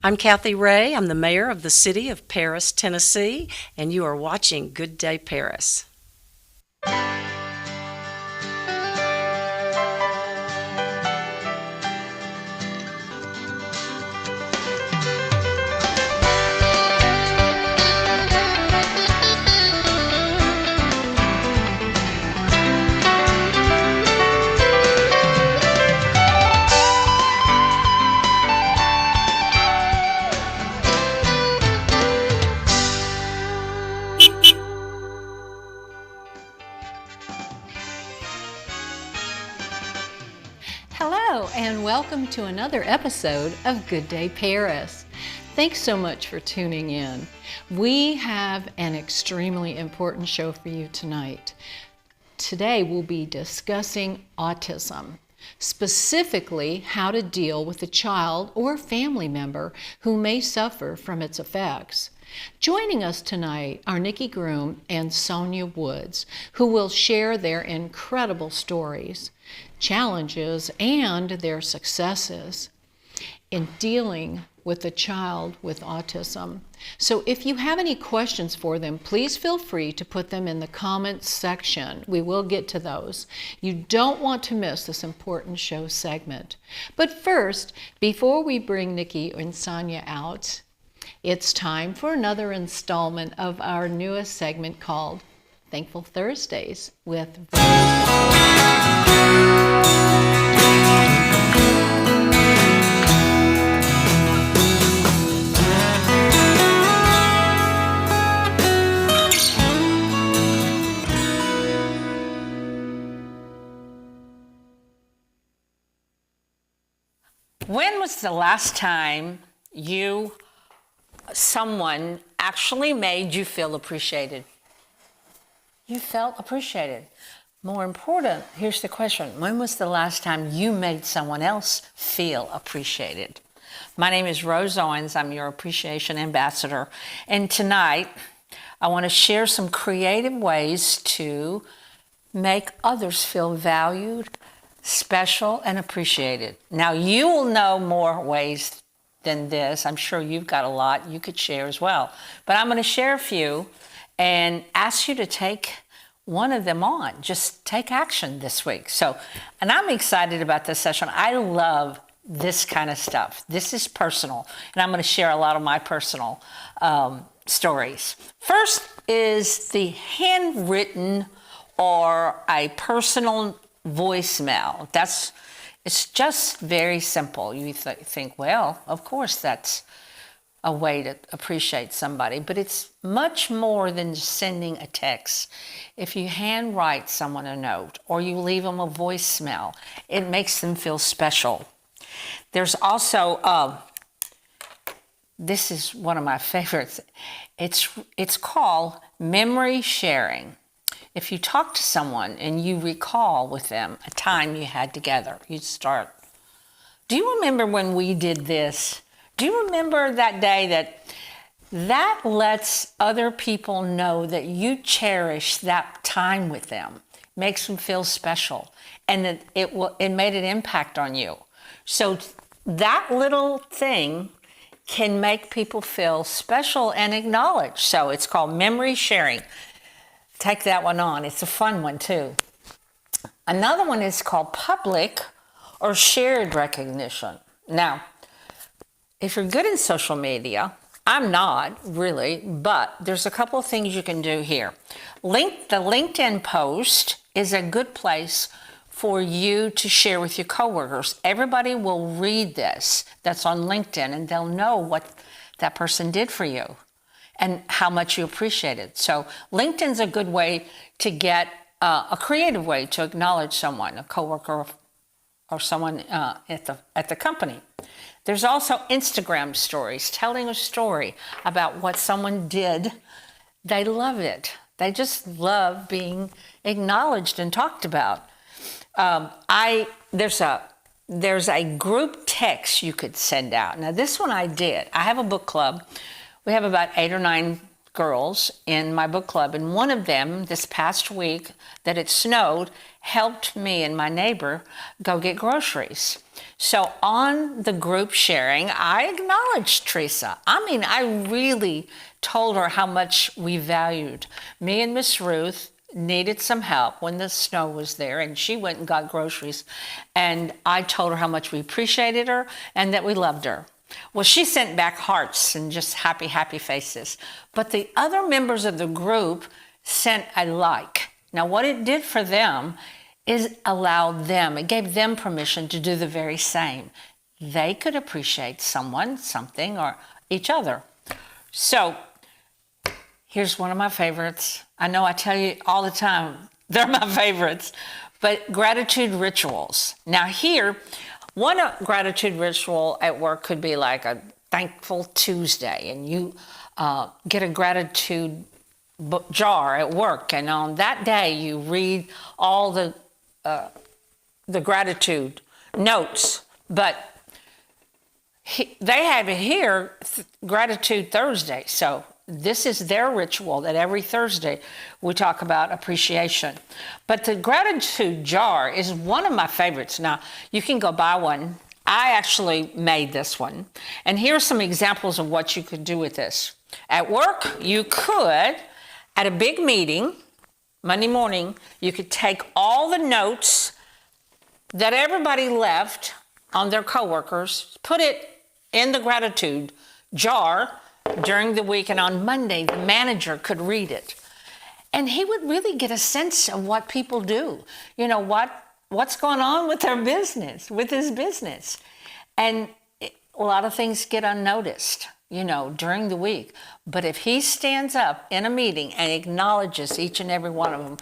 I'm Kathy Ray. I'm the mayor of the city of Paris, Tennessee, and you are watching Good Day Paris. Hello, and welcome to another episode of Good Day Paris. Thanks so much for tuning in. We have an extremely important show for you tonight. Today we'll be discussing autism, specifically how to deal with a child or family member who may suffer from its effects. Joining us tonight are Nikki Groom and Sonia Woods, who will share their incredible stories, challenges, and their successes in dealing with a child with autism. So if you have any questions for them, please feel free to put them in the comments section. We will get to those. You don't want to miss this important show segment. But first, before we bring Nikki and Sonia out, it's time for another installment of our newest segment called Thankful Thursdays with When was the last time someone actually made you feel appreciated? You felt appreciated. More important, here's the question. When was the last time you made someone else feel appreciated? My name is Rose Owens. I'm your appreciation ambassador. And tonight, I want to share some creative ways to make others feel valued, special, and appreciated. Now, you will know more ways than this. I'm sure you've got a lot you could share as well. But I'm going to share a few and ask you to take one of them on. Just take action this week. And I'm excited about this session. I love this kind of stuff. This is personal, and I'm going to share a lot of my personal stories. First is the handwritten or a personal voicemail. It's just very simple. You think, well, of course that's a way to appreciate somebody, but it's much more than just sending a text. If you handwrite someone a note or you leave them a voicemail, it makes them feel special. There's also, this is one of my favorites. It's called memory sharing. If you talk to someone and you recall with them a time you had together, you start, do you remember when we did this? Do you remember that day that lets other people know that you cherish that time with them, makes them feel special, and that it made an impact on you. So that little thing can make people feel special and acknowledged. So it's called memory sharing. Take that one on. It's a fun one too. Another one is called public or shared recognition. Now, if you're good in social media, I'm not really, but there's a couple of things you can do here. The LinkedIn post is a good place for you to share with your coworkers. Everybody will read this that's on LinkedIn, and they'll know what that person did for you and how much you appreciate it. So LinkedIn's a good way to get a creative way to acknowledge someone, a coworker or someone at the company. There's also Instagram stories, telling a story about what someone did. They love it. They just love being acknowledged and talked about. There's a group text you could send out. Now this one I did. I have a book club. We have about 8 or 9 girls in my book club, and one of them this past week that it snowed helped me and my neighbor go get groceries. So on the group sharing, I acknowledged Teresa. I mean, I really told her how much we valued. Me and Miss Ruth needed some help when the snow was there, and she went and got groceries, and I told her how much we appreciated her and that we loved her. Well, she sent back hearts and just happy, happy faces. But the other members of the group sent a like. Now, what it did for them is allowed them, it gave them permission to do the very same. They could appreciate someone, something, or each other. So, here's one of my favorites. I know I tell you all the time, they're my favorites, but gratitude rituals. Now here, one gratitude ritual at work could be like a Thankful Tuesday, and you get a gratitude jar at work, and on that day you read all the gratitude notes. But they have it here, Gratitude Thursday. So this is their ritual that every Thursday we talk about appreciation. But the gratitude jar is one of my favorites. Now, you can go buy one. I actually made this one. And here are some examples of what you could do with this. At work, you could, at a big meeting, Monday morning, you could take all the notes that everybody left on their coworkers, put it in the gratitude jar during the week, and on Monday, the manager could read it. And he would really get a sense of what people do. You know, what's going on with their business, with his business. And a lot of things get unnoticed, you know, during the week. But if he stands up in a meeting and acknowledges each and every one of them,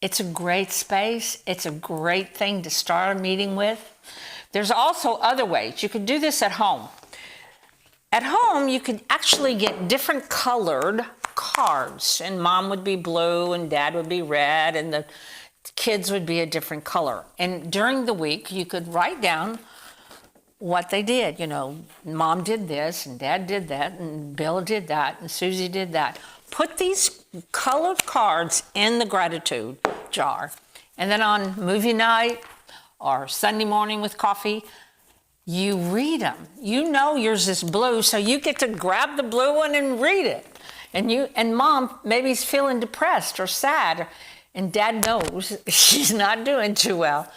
it's a great space. It's a great thing to start a meeting with. There's also other ways. You could do this at home. At home, you could actually get different colored cards, and mom would be blue and dad would be red and the kids would be a different color. And during the week, you could write down what they did. You know, mom did this and dad did that and Bill did that and Susie did that. Put these colored cards in the gratitude jar, and then on movie night or Sunday morning with coffee, you read them. You know yours is blue, so you get to grab the blue one and read it. And mom maybe is feeling depressed or sad, and dad knows she's not doing too well.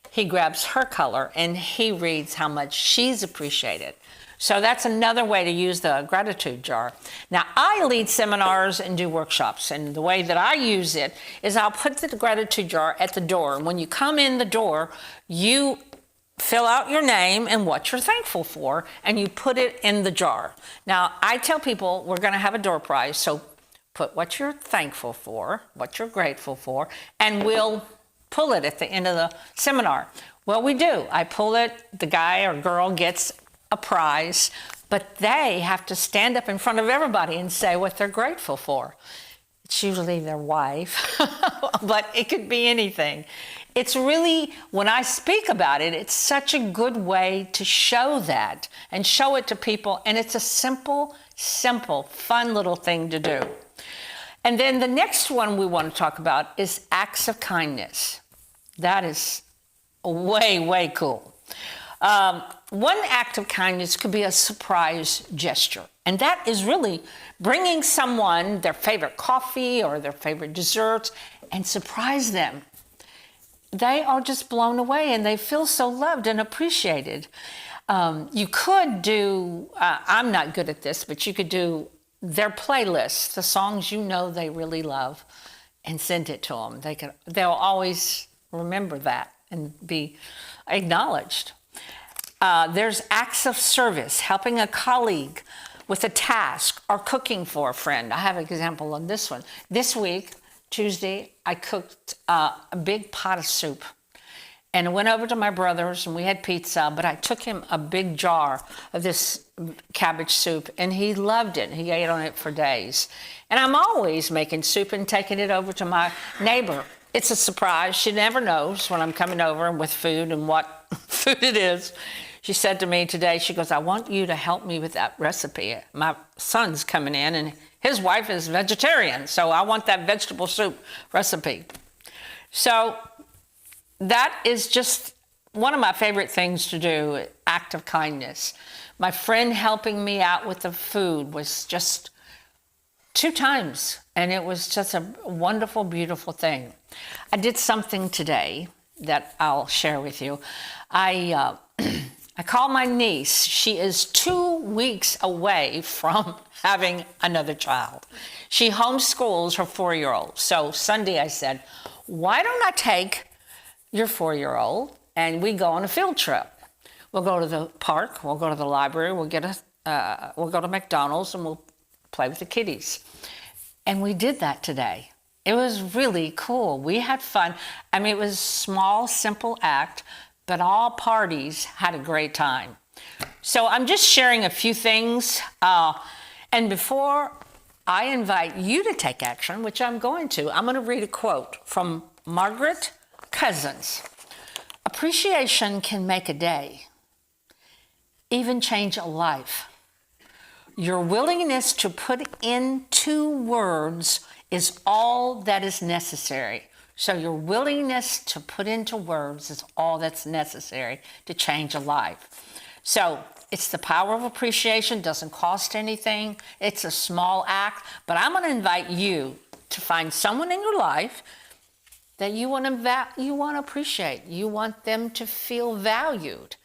He grabs her color and he reads how much she's appreciated. So that's another way to use the gratitude jar. Now, I lead seminars and do workshops, and the way that I use it is I'll put the gratitude jar at the door. And when you come in the door, you fill out your name and what you're thankful for, and you put it in the jar. Now, I tell people we're going to have a door prize, so put what you're thankful for, what you're grateful for, and we'll pull it at the end of the seminar. Well, we do. I pull it, the guy or girl gets a prize, but they have to stand up in front of everybody and say what they're grateful for. It's usually their wife, but it could be anything. It's really, when I speak about it, it's such a good way to show that and show it to people, and it's a simple, fun little thing to do. And then the next one we want to talk about is acts of kindness. That is way, way cool. One act of kindness could be a surprise gesture. And that is really bringing someone their favorite coffee or their favorite desserts and surprise them. They are just blown away and they feel so loved and appreciated. You could do, I'm not good at this, but you could do their playlist, the songs you know they really love, and send it to them. They'll always remember that and be acknowledged. There's acts of service, helping a colleague with a task or cooking for a friend. I have an example on this one. This week, Tuesday, I cooked a big pot of soup. And I went over to my brother's and we had pizza, but I took him a big jar of this cabbage soup and he loved it. He ate on it for days. And I'm always making soup and taking it over to my neighbor. It's a surprise. She never knows when I'm coming over with food and what food it is. She said to me today, she goes, I want you to help me with that recipe. My son's coming in and his wife is vegetarian, so I want that vegetable soup recipe. So that is just one of my favorite things to do, act of kindness. My friend helping me out with the food was just 2 times, and it was just a wonderful, beautiful thing. I did something today that I'll share with you. I called my niece. She is 2 weeks away from having another child. She homeschools her 4-year-old. So Sunday I said, why don't I take your 4-year-old and we go on a field trip? We'll go to the park, we'll go to the library, we'll go to McDonald's, and we'll play with the kiddies. And we did that today. It was really cool. We had fun. I mean, it was a small, simple act, but all parties had a great time. So I'm just sharing a few things. And before I invite you to take action, which I'm going to read a quote from Margaret Cousins. Appreciation can make a day, even change a life. Your willingness to put into words is all that is necessary. So your willingness to put into words is all that's necessary to change a life. So it's the power of appreciation, doesn't cost anything. It's a small act, but I'm going to invite you to find someone in your life that you want to appreciate. You want them to feel valued,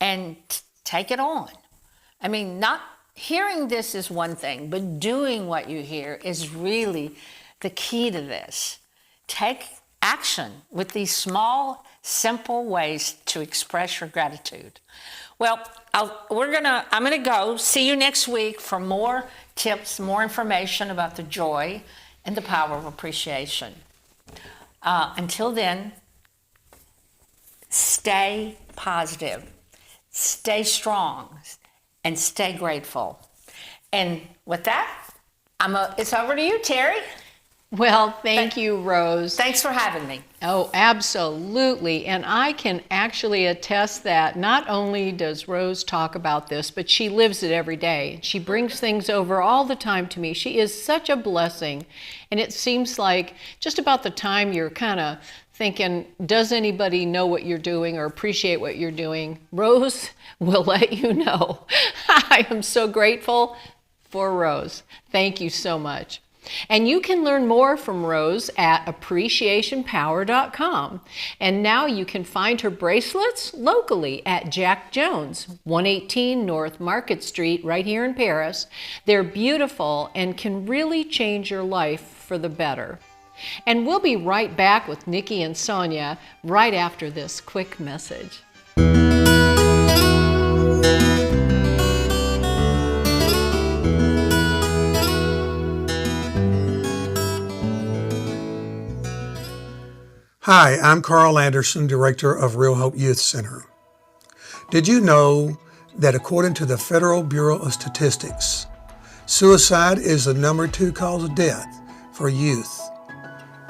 and take it on. I mean, not hearing this is one thing, but doing what you hear is really the key to this. Take action with these small, simple ways to express your gratitude. Well, I'm gonna go. See you next week for more tips, more information about the joy and the power of appreciation. Until then, stay positive, stay strong, and stay grateful. And with that, it's over to you, Terry. Well, thank you, Rose. Thanks for having me. Oh, absolutely. And I can actually attest that not only does Rose talk about this, but she lives it every day. She brings things over all the time to me. She is such a blessing. And it seems like just about the time you're kind of thinking, does anybody know what you're doing or appreciate what you're doing? Rose will let you know. I am so grateful for Rose. Thank you so much. And you can learn more from Rose at appreciationpower.com. And now you can find her bracelets locally at Jack Jones, 118 North Market Street, right here in Paris. They're beautiful and can really change your life for the better. And we'll be right back with Nikki and Sonia right after this quick message. Hi, I'm Carl Anderson, Director of Real Hope Youth Center. Did you know that according to the Federal Bureau of Statistics, suicide is the #2 cause of death for youth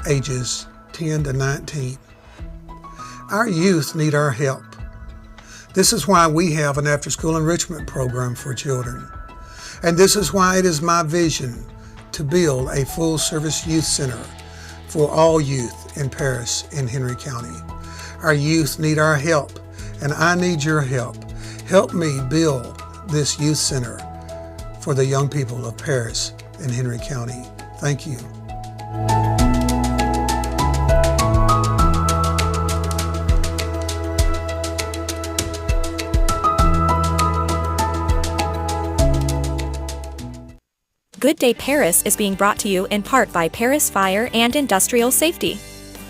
ages 10 to 19? Our youth need our help. This is why we have an after-school enrichment program for children. And this is why it is my vision to build a full-service youth center for all youth in Paris and Henry County. Our youth need our help, and I need your help. Help me build this youth center for the young people of Paris and Henry County. Thank you. Good Day Paris is being brought to you in part by Paris Fire and Industrial Safety.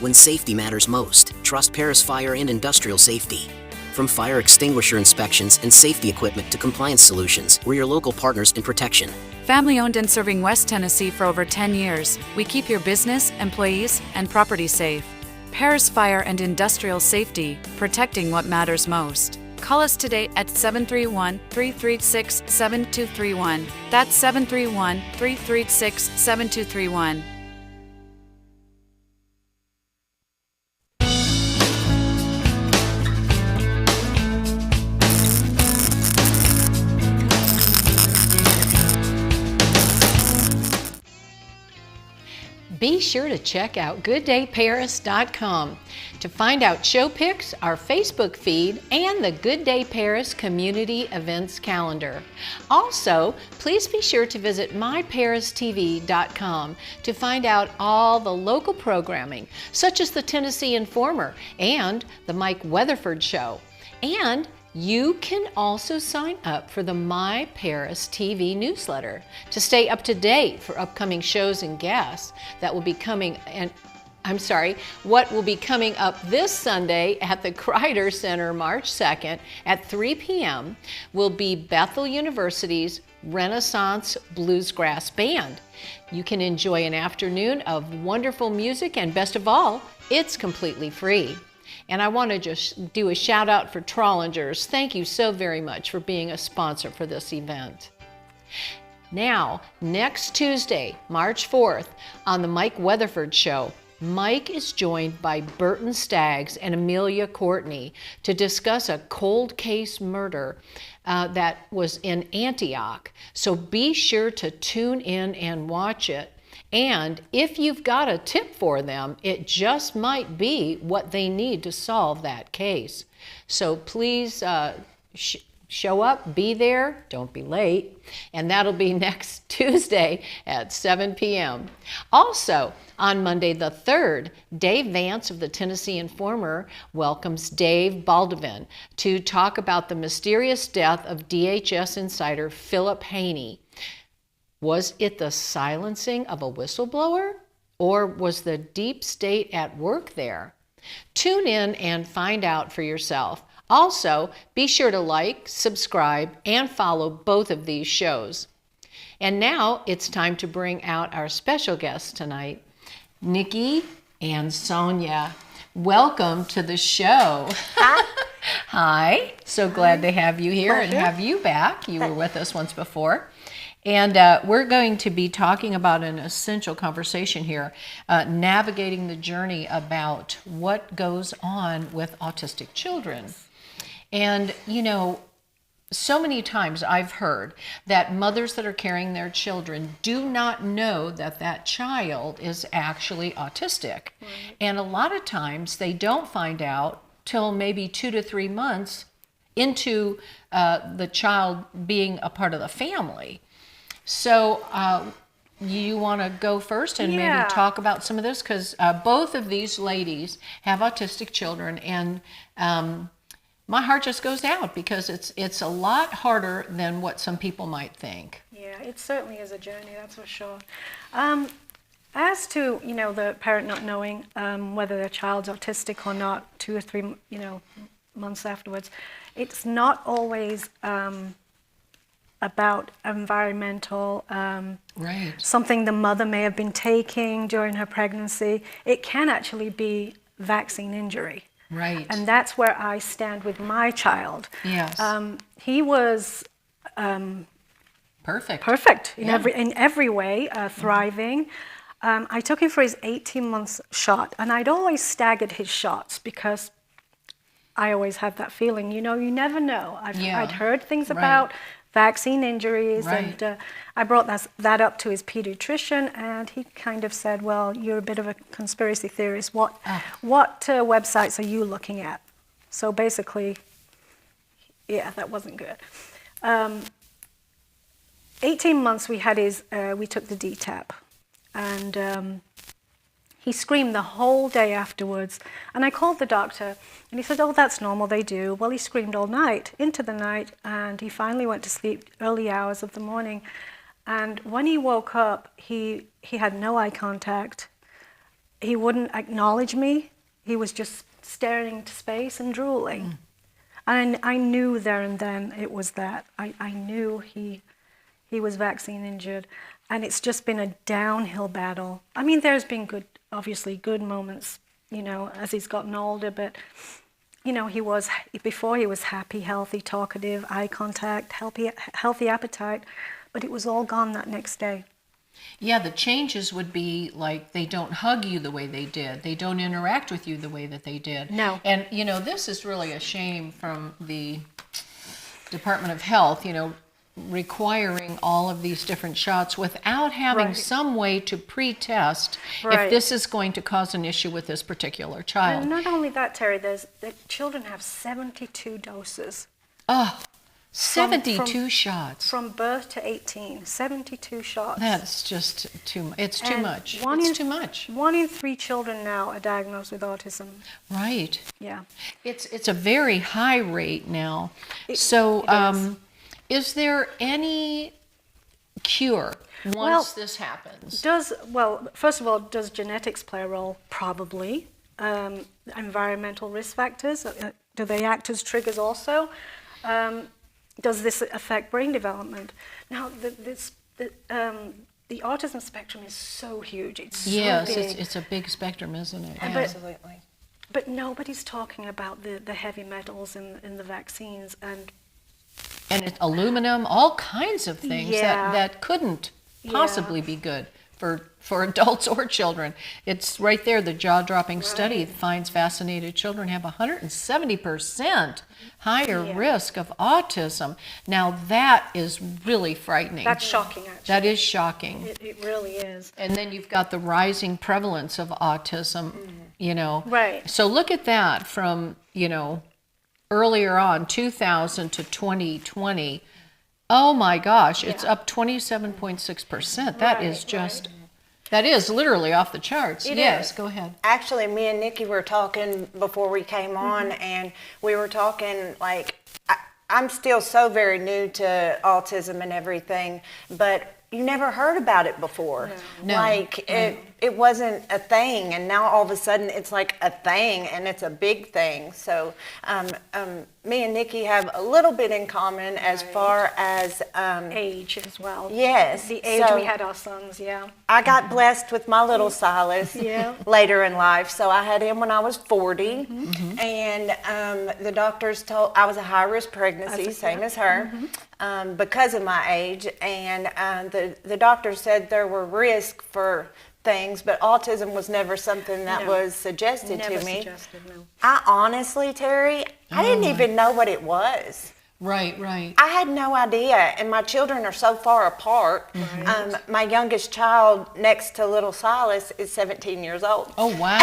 When safety matters most, trust Paris Fire and Industrial Safety. From fire extinguisher inspections and safety equipment to compliance solutions, we're your local partners in protection. Family owned and serving West Tennessee for over 10 years, we keep your business, employees, and property safe. Paris Fire and Industrial Safety, protecting what matters most. Call us today at 731-336-7231. That's 731-336-7231. be sure to check out gooddayparis.com to find out show pics, our Facebook feed, and the Good Day Paris community events calendar. Also, please be sure to visit myparistv.com to find out all the local programming, such as the Tennessee Informer and the Mike Weatherford Show. And you can also sign up for the My Paris TV newsletter to stay up to date for upcoming shows and guests that will be coming. And what will be coming up this Sunday at the Kreider Center March 2nd at 3 p.m. will be Bethel University's Renaissance Bluesgrass Band. You can enjoy an afternoon of wonderful music, and best of all, it's completely free. And I want to just do a shout out for Trollingers. Thank you so very much for being a sponsor for this event. Now, next Tuesday, March 4th, on the Mike Weatherford Show, Mike is joined by Burton Staggs and Amelia Courtney to discuss a cold case murder that was in Antioch. So be sure to tune in and watch it. And if you've got a tip for them, it just might be what they need to solve that case. So please show up, be there, don't be late, and that'll be next Tuesday at 7 p.m. Also, on Monday the 3rd, Dave Vance of the Tennessee Informer welcomes Dave Baldwin to talk about the mysterious death of DHS insider Philip Haney. Was it the silencing of a whistleblower, or was the deep state at work there? Tune in and find out for yourself. Also, be sure to like, subscribe, and follow both of these shows. And now it's time to bring out our special guests tonight, Nikki and Sonia. Welcome to the show. Hi. So glad to have you here and have you back. You were with us once before. And we're going to be talking about an essential conversation here, navigating the journey about what goes on with autistic children. And, you know, so many times I've heard that mothers that are carrying their children do not know that that child is actually autistic. Right. And a lot of times they don't find out till maybe 2 to 3 months into the child being a part of the family. So you want to go first and maybe talk about some of this? Because both of these ladies have autistic children, and my heart just goes out because it's a lot harder than what some people might think. Yeah, it certainly is a journey, that's for sure. As to, you know, the parent not knowing whether their child's autistic or not 2 or 3, months afterwards, it's not always about environmental, something the mother may have been taking during her pregnancy. It can actually be vaccine injury. Right. And that's where I stand with my child. Yes. He was perfect in every way, thriving. I took him for his 18-month shot, and I'd always staggered his shots because I always had that feeling, you never know. I'd heard things about vaccine injuries, and I brought that up to his pediatrician, and he kind of said, well, you're a bit of a conspiracy theorist. What websites are you looking at? So basically, that wasn't good. 18 months we took the DTaP, and he screamed the whole day afterwards, and I called the doctor, and he said, oh, that's normal, they do. Well, he screamed all night, into the night, and he finally went to sleep early hours of the morning. And when he woke up, he had no eye contact. He wouldn't acknowledge me. He was just staring into space and drooling. And I knew there and then it was that. I knew he was vaccine injured. And it's just been a downhill battle. I mean, there's been obviously good moments, as he's gotten older, but, before he was happy, healthy, talkative, eye contact, healthy appetite, but it was all gone that next day. Yeah, the changes would be like they don't hug you the way they did. They don't interact with you the way that they did. No. And, this is really a shame from the Department of Health. requiring all of these different shots without having Right. some way to pre-test Right. if this is going to cause an issue with this particular child. And not only that, Terry, the children have 72 doses. Oh, 72 from- shots. From birth to 18, 72 shots. That's just too much. It's too And much. It's Too much. 1 in 3 children now are diagnosed with autism. Right. Yeah. It's a very high rate now. It Is there any cure once Well, this happens? First of all, does genetics play a role? Probably. Environmental risk factors, do they act as triggers also? Does this affect brain development? Now, the autism spectrum is so huge. It's so Yes, big. it's a big spectrum, isn't it? But- Yeah. Absolutely. But nobody's talking about the heavy metals in the vaccines, and And it's aluminum, all kinds of things Yeah. that couldn't possibly be good for adults or children. It's right there, the jaw-dropping study finds vaccinated children have 170% higher Yeah. risk of autism. Now that is really frightening. that's shocking, actually. That is shocking. It really is. And then you've got the rising prevalence of autism, you know. Right. So look at that from, earlier on, 2000 to 2020. Oh my gosh, it's up 27.6%. That is just, that is literally off the charts. Yes, go ahead. Actually, me and Nikki were talking before we came on, and we were talking like, I'm still so very new to autism and everything, but you never heard about it before. No. Like, it wasn't a thing, and now all of a sudden it's like a thing, and it's a big thing. So me and Nikki have a little bit in common as far as Age as well. yes. The age so we had our sons, yeah. I got blessed with my little Silas Yeah. later in life. So I had him when I was 40, and the doctors told I was a high-risk pregnancy, same as her, because of my age. And the doctor said there were risks for things, but autism was never something that No. was suggested Never to me. suggested, no. I honestly, Terry, I didn't even know what it was. Right. I had no idea, and my children are so far apart. My youngest child next to little Silas is 17 years old. Oh, wow.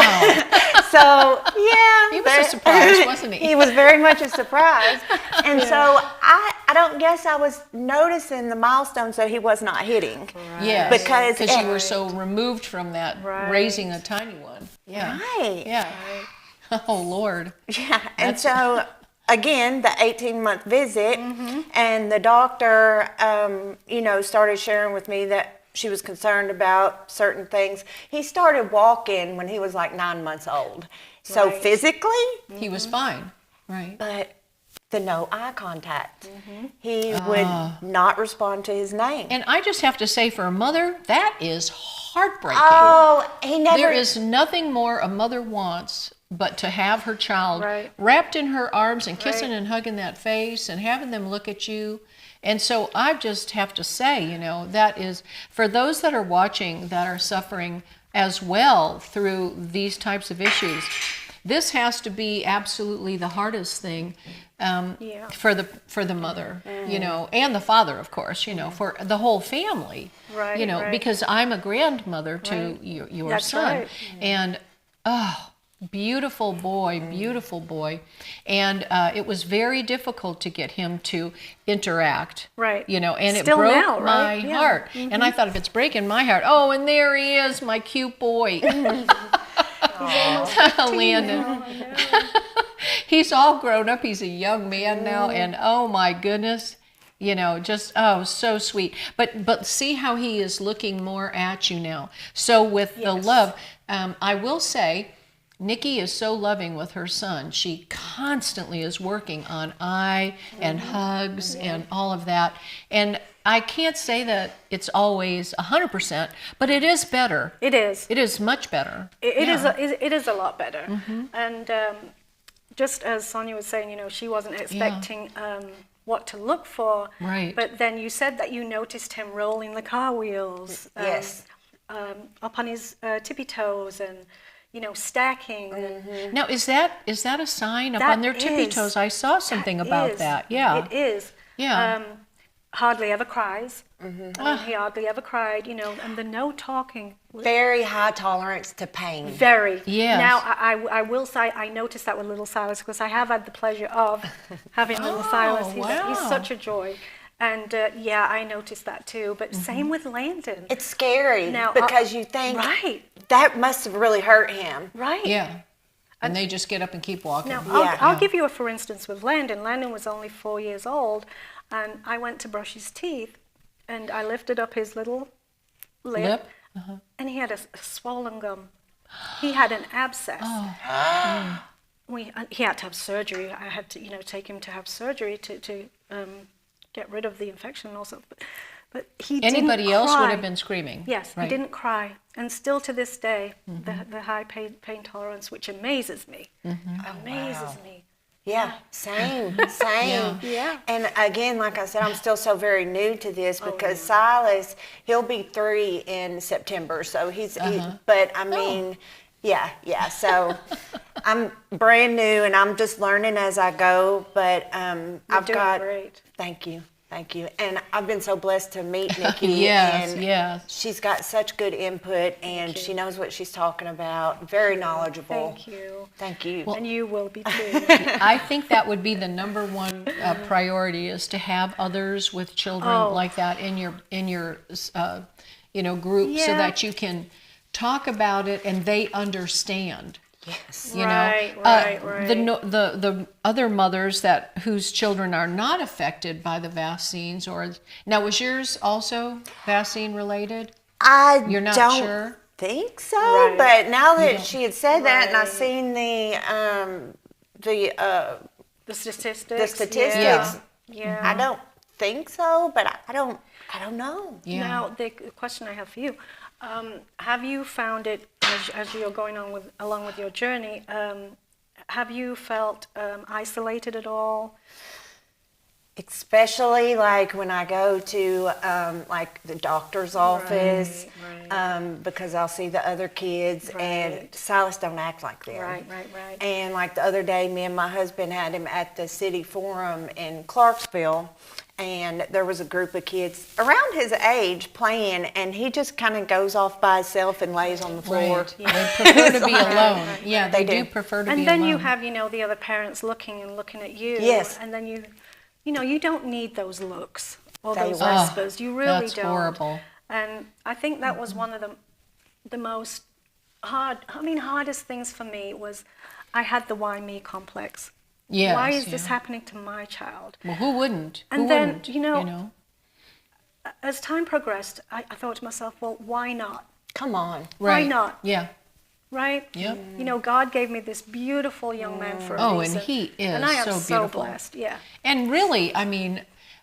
So, yeah. He was a surprise, wasn't he? He was very much a surprise. And so I don't guess I was noticing the milestones that he was not hitting. Yes, Because you were so removed from that, raising a tiny one. Yeah. Right. Yeah. Oh, Lord. Yeah, and so again, the 18-month visit, and the doctor, started sharing with me that she was concerned about certain things. He started walking when he was like 9 months old. So Right. physically, He was fine. Right. but the no eye contact. He would not respond to his name. And I just have to say, for a mother, that is heartbreaking. Oh, he never. There is nothing more a mother wants but to have her child Right. wrapped in her arms and kissing Right. and hugging that face and having them look at you. And so I just have to say, that is, for those that are watching that are suffering as well through these types of issues, this has to be absolutely the hardest thing for the mother, and the father, of course, for the whole family, Right, right. because I'm a grandmother to your That's son, right. and beautiful boy, and it was very difficult to get him to interact, Right. and Still it broke now, my right? Yeah. heart, and I thought, if it's breaking my heart, oh, and there he is, my cute boy. Landon. He's all grown up. He's a young man now, and oh my goodness, just so sweet. But see how he is looking more at you now. So with the love, I will say, Nikki is so loving with her son. She constantly is working on eye and hugs and all of that. And I can't say that it's always 100%, but it is better. It is. It is much better. It is a lot better. And just as Sonia was saying, she wasn't expecting what to look for. Right. But then you said that you noticed him rolling the car wheels. Yes. Up on his tippy toes and, stacking. And Now, is that a sign up That on their tippy is. toes? I saw something about is. that. Yeah. It is. Yeah. hardly ever cries. He hardly ever cried, and the no talking. Very high tolerance to pain. Very. Yes. Now, I will say I noticed that with little Silas, because I have had the pleasure of having little Silas. He's such a joy. And I noticed that too. But same with Landon. It's scary Now, because you think right. that must have really hurt him. Right. Yeah. And they just get up and keep walking. Now, Yeah. I'll give you a for instance with Landon. Landon was only 4 years old, and I went to brush his teeth, and I lifted up his little lip. And he had a swollen gum. He had an abscess. He had to have surgery. I had to, take him to have surgery to get rid of the infection also. But he Anybody didn't else cry. would have been screaming. Yes, right. he didn't cry. And still to this day, the high pain tolerance, which amazes me. Amazes me. Yeah, same. Yeah. And again, like I said, I'm still so very new to this because Silas, he'll be 3 in September. So but I mean, so I'm brand new and I'm just learning as I go. But I've got, great. Thank you. And I've been so blessed to meet Nikki. Yes, and yes. She's got such good input and she knows what she's talking about. Very knowledgeable. Thank you. Thank you. And you will be too. I think that would be the number one priority, is to have others with children like that in your group, so that you can talk about it and they understand. Yes. Right. The other mothers whose children are not affected by the vaccines, now was yours also vaccine related? You're not don't sure? think so, but now that she had said that, and I Right. seen The statistics. the statistics, Yeah. I don't think so, but I don't know. Yeah. Now, the question I have for you, have you found it, as you're going on along with your journey, have you felt isolated at all? Especially like when I go to like the doctor's office, because I'll see the other kids, and Silas don't act like them. Right. And like the other day, me and my husband had him at the city forum in Clarksville, and there was a group of kids around his age playing, and he just kind of goes off by himself and lays on the floor. Right. They prefer to be alone. Yeah, they do prefer to be alone. And then you have, the other parents looking at you. Yes. And then you don't need those looks or those were. whispers. You really That's don't. horrible. And I think that was one of the most hardest things for me was I had the why me complex. Yes, Why is this happening to my child? Well, who wouldn't? And Who then, wouldn't, as time progressed, I thought to myself, well, why not? Come on. Why Right. not? Yeah. Right? Yep. God gave me this beautiful young man for a reason. And he is and I am so so beautiful. blessed. Yeah. And really,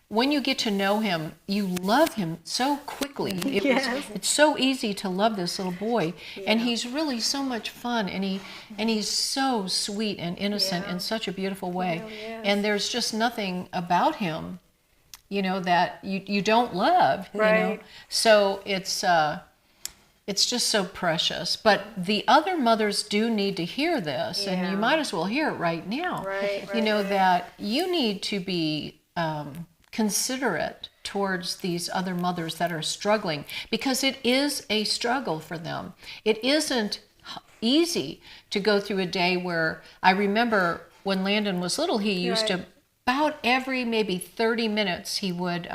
when you get to know him, you love him so quickly. It's so easy to love this little boy, and he's really so much fun, and he's so sweet and innocent in such a beautiful way. He really is. And there's just nothing about him, that you don't love. Right. So it's just so precious. But the other mothers do need to hear this, and you might as well hear it right now. Right. That you need to be considerate towards these other mothers that are struggling, because it is a struggle for them. It isn't easy to go through a day where, I remember when Landon was little, he used to, about every maybe 30 minutes, he would,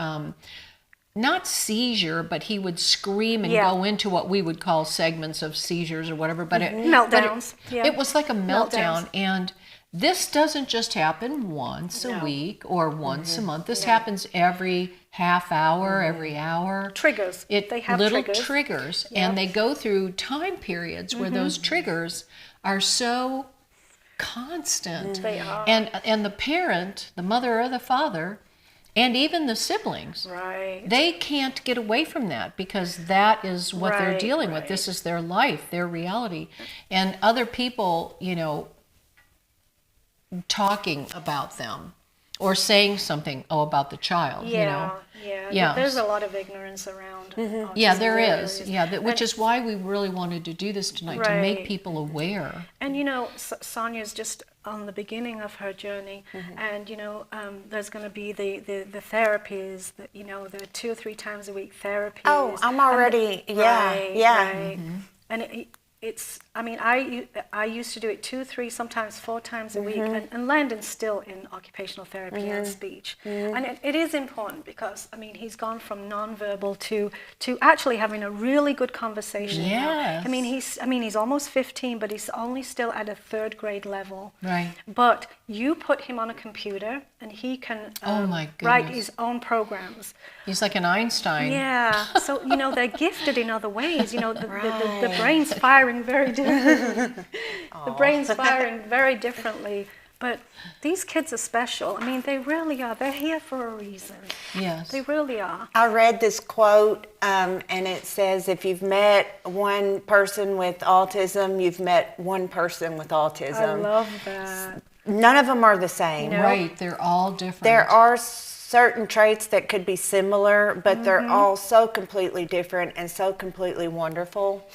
not seizure, but he would scream and go into what we would call segments of seizures or whatever. But meltdowns. It was like a meltdown. Meltdowns. And this doesn't just happen once a week or once a month. This happens every half hour, every hour. Triggers. They have little triggers. triggers. And they go through time periods where those triggers are so constant. They are. And the parent, the mother or the father, and even the siblings, they can't get away from that, because that is what they're dealing with. This is their life, their reality. And other people, talking about them or saying something about the child. Yeah, You know. yeah. Yeah. There's a lot of ignorance around. Autism, Yeah, there is. is. Yeah, which is why we really wanted to do this tonight, to make Right. people aware. And you know, Sonia's just on the beginning of her journey, and you know, there's going to be the therapies, that you know, the 2 or 3 times a week therapies. Oh, I'm already, Right, yeah. right. And it's, I mean, I used to do it 2, 3, sometimes 4 times a week, and Landon's still in occupational therapy and speech. And it is important because, I mean, he's gone from nonverbal to actually having a really good conversation now. Yes. I mean, he's almost 15, but he's only still at a 3rd grade level. Right. But you put him on a computer and he can Oh, my write goodness. his own programs. He's like an Einstein. Yeah, so you know, they're gifted in other ways. You know, the brain's firing very differently. The brain's firing very differently. But these kids are special. I mean, they really are. They're here for a reason. Yes. They really are. I read this quote, and it says, if you've met one person with autism, you've met one person with autism. I love that. None of them are the same. No. Right, they're all different. There are certain traits that could be similar, but they're all so completely different and so completely wonderful.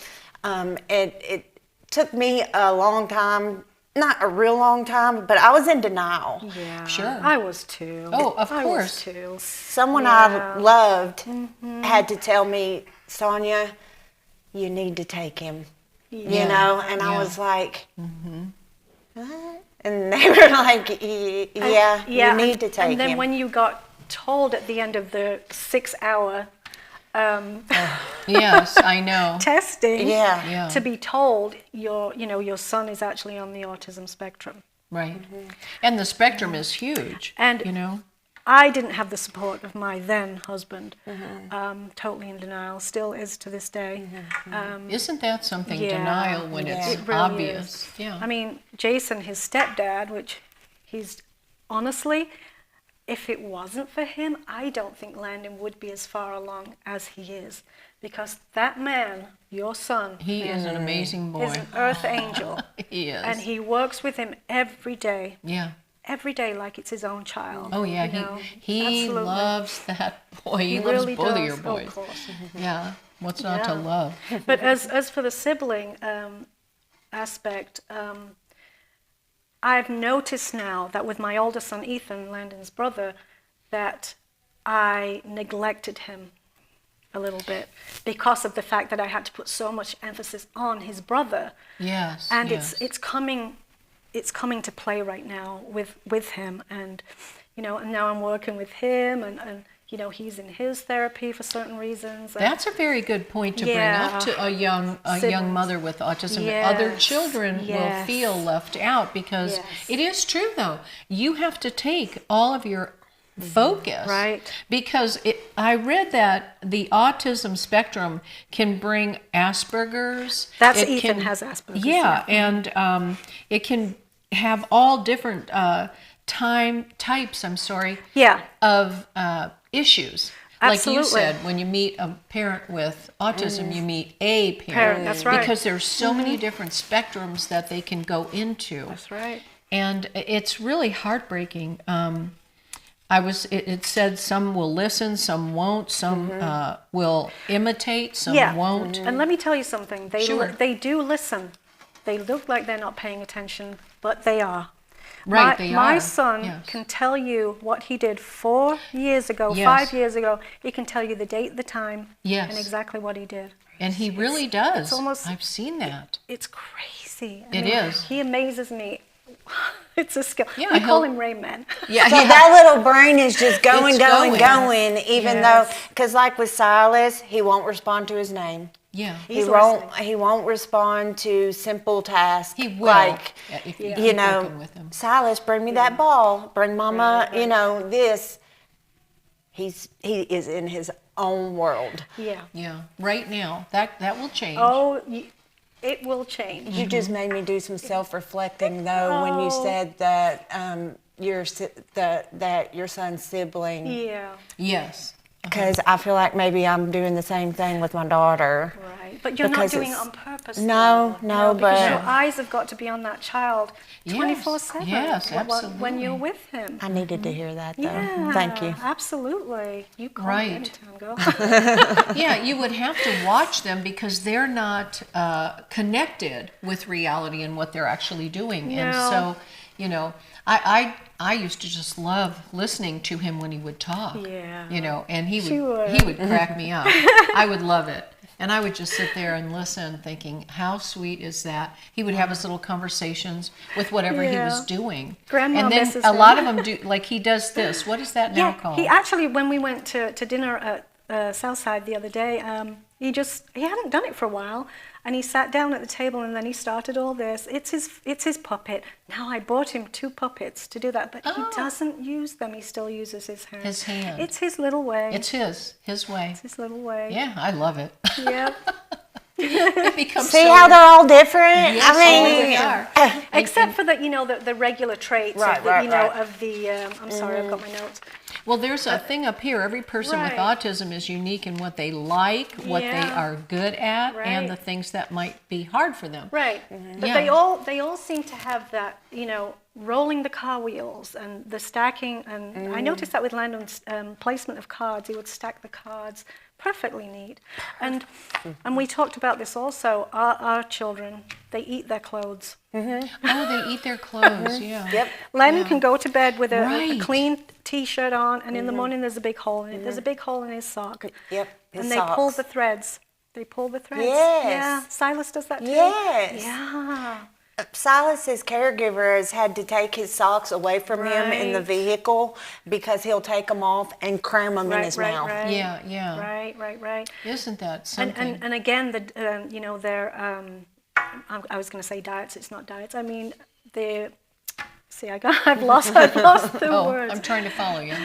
It took me a long time, not a real long time, but I was in denial. Yeah. Sure. I was too. Oh, of I course. was too. Someone Yeah. I loved had to tell me, Sonia, you need to take him. You know, and I was like, what? And they were like, yeah, you need to take him. And then when you got told at the end of the 6-hour Yes, I know. testing, Yeah. to be told your son is actually on the autism spectrum. Right. And the spectrum is huge. And you know. I didn't have the support of my then husband. Totally in denial, still is to this day. Isn't that something, yeah, denial, when it's it really obvious? is. Yeah. I mean, Jason, his stepdad, which he's honestly, if it wasn't for him, I don't think Landon would be as far along as he is. Because that man, your son, He is an amazing boy. is an earth angel. He is. And he works with him every day. Yeah. Every day like it's his own child. Oh yeah, you know? he Absolutely. loves that boy. He loves really both of does. your Of boys. course. Yeah. What's not to Yeah. love? But as for the sibling aspect, I've noticed now that with my older son Ethan, Landon's brother, that I neglected him a little bit because of the fact that I had to put so much emphasis on his brother. Yes. And yes. it's coming to play right now with him, and and now I'm working with him, and he's in his therapy for certain reasons. And That's a very good point to bring up to a young Siblings. mother with autism. Yes. Other children will Yes. feel left out because Yes. it is true though. You have to take all of your focus, Right. Because I read that the autism spectrum can bring Asperger's. That's It Ethan can- has Asperger's. Yeah, and it can have all different types. Yeah. Of issues. Like you Absolutely. said, when you meet a parent with autism, you meet a parent. Parent, that's right. Because there's so many different spectrums that they can go into. That's right. And it's really heartbreaking. It said some will listen, some won't, some will imitate, some won't. And let me tell you something. Sure. They do listen. They look like they're not paying attention, but they are. Right, they My are. son Yes. can tell you what he did 4 years ago, Yes. 5 years ago. He can tell you the date, the time, Yes. and exactly what he did. And he really does. It's almost- I've seen that. It's crazy. It is. He amazes me. It's a skill. Yeah, we call he'll- him Rain Man. Yeah, So that little brain is just going, It's going, going. going, even Yes. though, because like with Silas, he won't respond to his name. Yeah. He's He won't respond to simple tasks. He will, Like, if you you keep know, working with him. Silas, bring me that ball. Bring Mama, this. He is in his own world. Yeah. Yeah. Right now, that will change. Oh, it will change. You just made me do some self-reflecting though when you said that that your son's sibling. Yeah. Yes. because I feel like maybe I'm doing the same thing with my daughter. Right, but you're not Because doing it it's- on purpose. No, though. no, because but- your eyes have got to be on that child 24/7. Yes, when absolutely. you're with him. I needed to hear that, though. Yeah, Thank you. Absolutely. You call Right. me anytime, girl. Yeah, you would have to watch them because they're not connected with reality and what they're actually doing. And No. so, you know, I used to just love listening to him when he would talk. Yeah. You know, and he Sure. would crack me up. I would love it. And I would just sit there and listen, thinking, how sweet is that? He would have his little conversations with whatever he was Yeah. doing. Grandma and then misses a him. lot of them do, like he does this. What is that now Yeah, called? he actually, when we went to dinner at Southside the other day, he hadn't done it for a while, and he sat down at the table and then he started all this. It's his puppet. Now I bought him 2 puppets to do that, but he doesn't use them. He still uses his hand. His hand. It's his little way. It's his way. It's his little way. Yeah, I love it. Yep. It becomes See so, how they're all different? Yes, I mean, they are. Except for the regular traits Right, of the, right, right. of the. I'm sorry, I've got my notes. Well, there's a thing up here. Every person with Right. autism is unique in what they like, what they Yeah. are good at, and Right. the things that might be hard for them. Right. But Yeah. they all seem to have that, rolling the car wheels and the stacking. And I noticed that with Landon's placement of cards, he would stack the cards perfectly neat. And we talked about this also. Our children, they eat their clothes. Oh, they eat their clothes. Yeah. Yep. Landon can go to bed with a Right. clean T-shirt on, and in the morning there's a big hole in it. There's a big hole in his sock. Yep. His And they pull socks. the threads. They pull the threads. Yes. Yeah. Silas does that too. Yes. Yeah. Silas's caregiver has had to take his socks away from him in the Right. vehicle because he'll take them off and cram them in his mouth. Right. Yeah, yeah. Right. Isn't that something? And again, their I was going to say diets. It's not diets. I mean, they're. See, I've lost the words. I'm trying to follow you.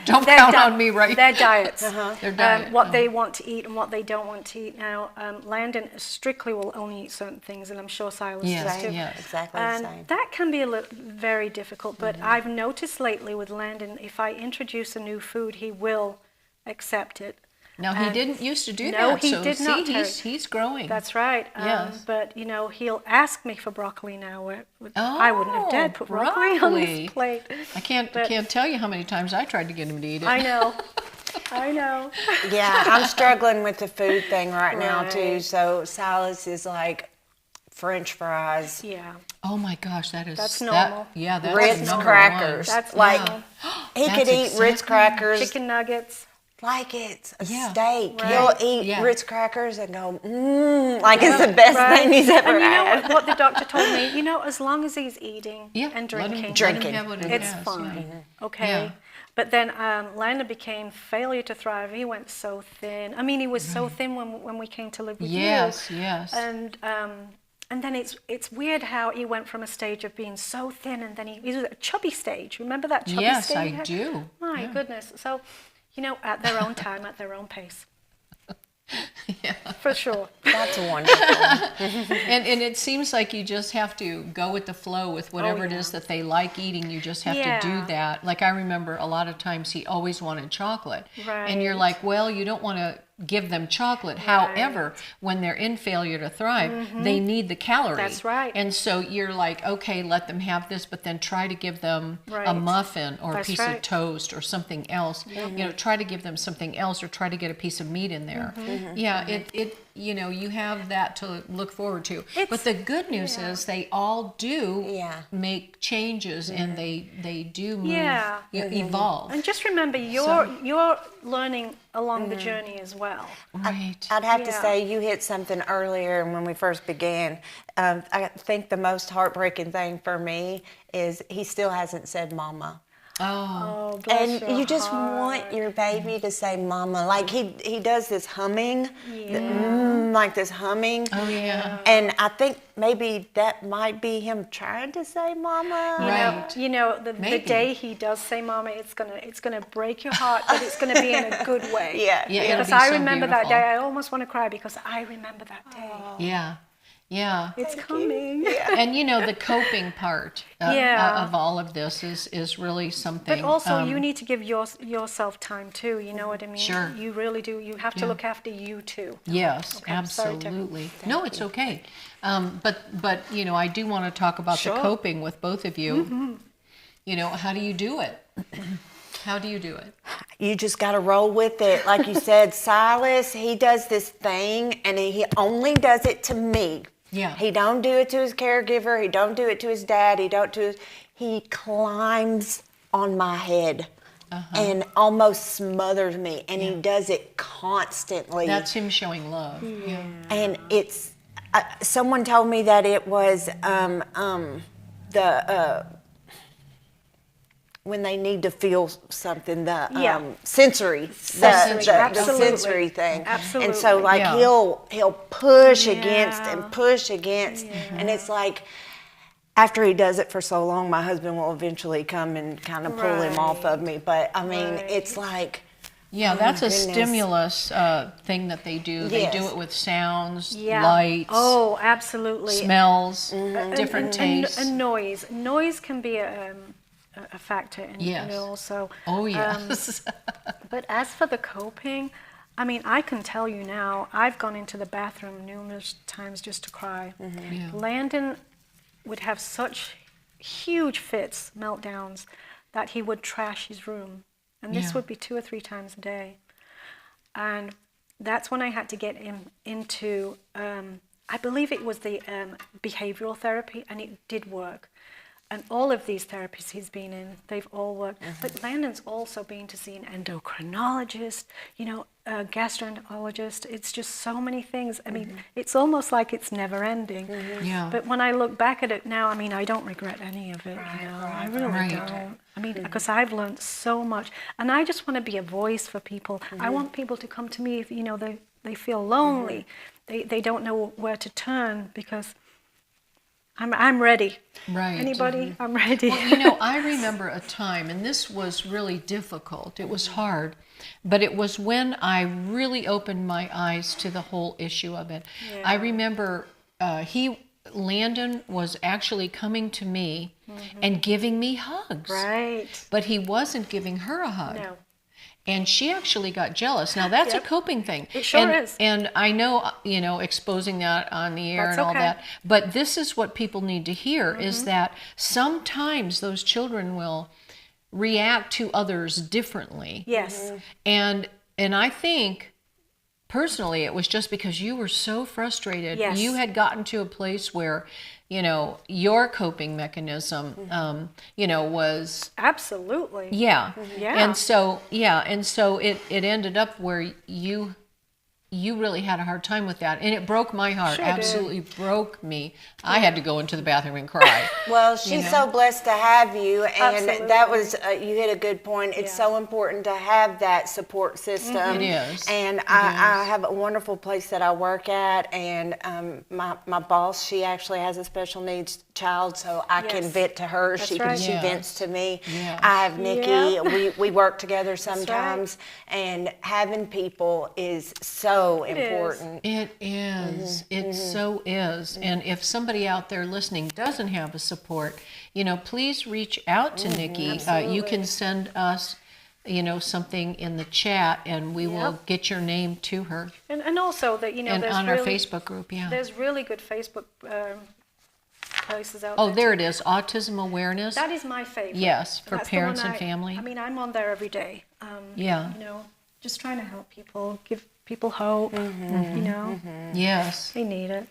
Don't count on me right Their diets. Their diet. What they want to eat and what they don't want to eat. Now, Landon strictly will only eat certain things, and I'm sure Silas Yes, does too. yes. Exactly the And same. that can be very difficult, but I've noticed lately with Landon, if I introduce a new food, he will accept it. Now, he And- didn't used to do No, that. he so did see, not, Terry. he's growing. That's right. Yes. But he'll ask me for broccoli now. Where I wouldn't have dared put broccoli on broccoli. his plate. I can't tell you how many times I tried to get him to eat it. I know. I know. Yeah, I'm struggling with the food thing right now too. Right. So Silas is like French fries, Yeah. Oh my gosh, That's normal. Yeah, that's Ritz number crackers. That's like normal. he That's could eat Ritz exactly- crackers Chicken nuggets. like it's a Yeah. steak. Right. He'll eat Yeah. Ritz crackers and go, like it's the best thing he's ever And you know had. what the doctor told me? As long as he's eating Yeah, and let him- drinking, let him Drinking. have what he it's has, fine. yeah. Okay. Yeah. But then Landon became failure to thrive. He went so thin. I mean, he was so thin when we came to live with Yes, you. yes. And then it's weird how he went from a stage of being so thin, and then he was at a chubby stage. Remember that chubby Yes, stage? I he had? do. My Yeah. goodness. So, at their own time, at their own pace. For sure. That's wonderful. And it seems like you just have to go with the flow with whatever it is that they like eating. You just have to do Yeah. that. Like I remember a lot of times he always wanted chocolate. And you're Right. like, well, you don't want to give them chocolate. However, when they're in failure to thrive, they need the calorie. That's right. And so you're like, okay, let them have this, but then try to give them a Right. muffin or That's a piece of right. toast or something else. Try to give them something else or try to get a piece of meat in there. Yeah, it you have that to look forward to. But the good news is they all do make changes and they do move, Yeah. evolve. And just remember, you're learning along the journey as well. Right. I'd have to Yeah. say you hit something earlier when we first began. I think the most heartbreaking thing for me is he still hasn't said mama. Oh, bless And your you just heart. want your baby to say mama. Like he does this humming, like this humming. oh yeah. And I think maybe that might be him trying to say mama. Right. The Maybe. day he does say "mama," it's gonna break your heart, but it's gonna be in a good way. Yeah. Yeah, it'll Because be I so remember that beautiful. day. I almost want to cry because I remember that day. Yeah. Yeah. It's coming. And you know, the coping part Yeah. of all of this is really something. But also, you need to give yourself time too. You know what I mean? Sure. You really do. You have to Yeah. look after you too. Yes, Okay, I'm sorry to- absolutely. No, it's okay. But you know, I do want to talk about the Sure. coping with both of you. You know, how do you do it? How do you do it? You just got to roll with it. Like you said, Silas, he does this thing, and he only does it to me. Yeah. He don't do it to his caregiver. He don't do it to his dad. He climbs on my head and almost smothers me, and he does it constantly. That's him showing love. Yeah. And it's someone told me that it was when they need to feel something, the sensory, the Absolutely. sensory thing. Absolutely. And so like Yeah. he'll push against and push against, and it's like after he does it for so long, my husband will eventually come and kind of pull him off of me. But I mean, it's like. Yeah, Oh, that's my a goodness. stimulus thing that they do. They do Yes. it with sounds, Yeah. lights, Oh, absolutely. smells, different tastes. And noise. Noise can be a factor in Yes. it also. Oh, yes. But as for the coping, I mean, I can tell you now, I've gone into the bathroom numerous times just to cry. Yeah. Landon would have such huge fits, meltdowns, that he would trash his room. And this Yeah. would be 2 or 3 times a day. And that's when I had to get him into, I believe it was the behavioral therapy, and it did work. And all of these therapies he's been in, they've all worked. But Landon's also been to see an endocrinologist, you know, a gastroenterologist. It's just so many things. I mean, it's almost like it's never ending. Yeah. But when I look back at it now, I mean, I don't regret any of it. You know, I really Right. don't. I mean, because I've learned so much. And I just want to be a voice for people. I want people to come to me if, you know, they feel lonely. They don't know where to turn because I'm ready. Right. Anybody? I'm ready. Well, you know, I remember a time, and this was really difficult. It was hard, but it was when I really opened my eyes to the whole issue of it. I remember Landon was actually coming to me and giving me hugs. Right. But he wasn't giving her a hug. No. And she actually got jealous. Now, that's a coping thing. It sure is. And I know, you know, exposing that on the air That's and all okay. that. But this is what people need to hear, is that sometimes those children will react to others differently. Yes. And I think, personally, it was just because you were so frustrated. Yes. You had gotten to a place where, you know, your coping mechanism, you know, was... Absolutely. Yeah. Yeah. And so it ended up where you really had a hard time with that, and it broke my heart. Sure did. Absolutely broke me. I had to go into the bathroom and cry. Well, she's so blessed to have you, and Absolutely. that was you hit a good point. It's so important to have that support system. It is. And I have a wonderful place that I work at, and my boss, she actually has a special needs child, so I can Yes. vent to her. That's She right. she Yes. vents to me. Yeah. I have Nikki. Yeah. We work together sometimes, and having people is so important. It is. It so is. And if somebody out there listening doesn't have a support, you know, please reach out to Nikki. You can send us, you know, something in the chat, and we will get your name to her. And also that, you know, And there's on our really, Facebook group, there's really good Facebook places out Oh, there. there it is. Autism awareness. That is my favorite. Yes, for That's the parents one and family. I mean, I'm on there every day. Yeah. You know, just trying to help people, give people hope. You know, Yes. they need it.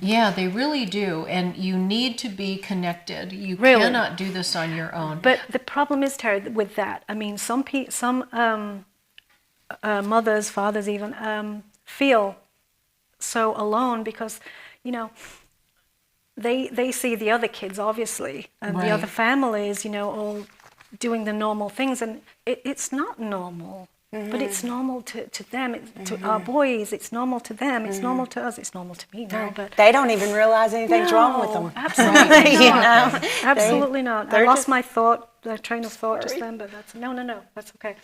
Yeah, they really do. And you need to be connected. You Really. cannot do this on your own. But the problem is, Terry, with that. I mean, some mothers, fathers even, feel so alone because, you know, they see the other kids, obviously, and the other Right. families, you know, all doing the normal things, and it's not normal. But it's normal to them, to our boys. It's normal to them. It's normal to us. It's normal to me now. But They don't even realize anything's wrong with them. Absolutely You not. know? Absolutely not. I they're lost just my thought, the train of thought just then. But that's no. That's okay.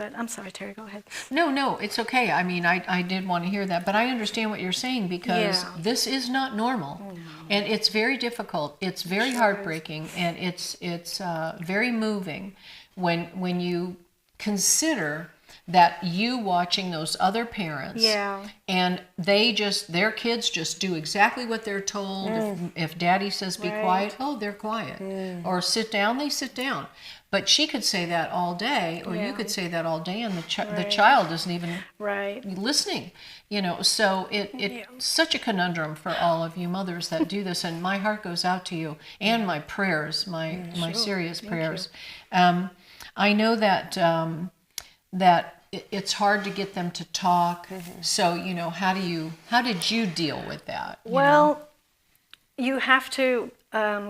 But I'm sorry, Terry, go ahead. No, it's okay. I mean, I did want to hear that, but I understand what you're saying because this is not normal, and it's very difficult. It's very heartbreaking, and it's very moving when you consider that you watching those other parents, and their kids just do exactly what they're told. If daddy says be quiet, oh, they're quiet, or sit down, they sit down. But she could say that all day, or you could say that all day, and the child isn't even listening. So it's such a conundrum for all of you mothers that do this, and my heart goes out to you, and my prayers, my serious prayers. I know that it's hard to get them to talk. So how did you deal with that? Well, you have to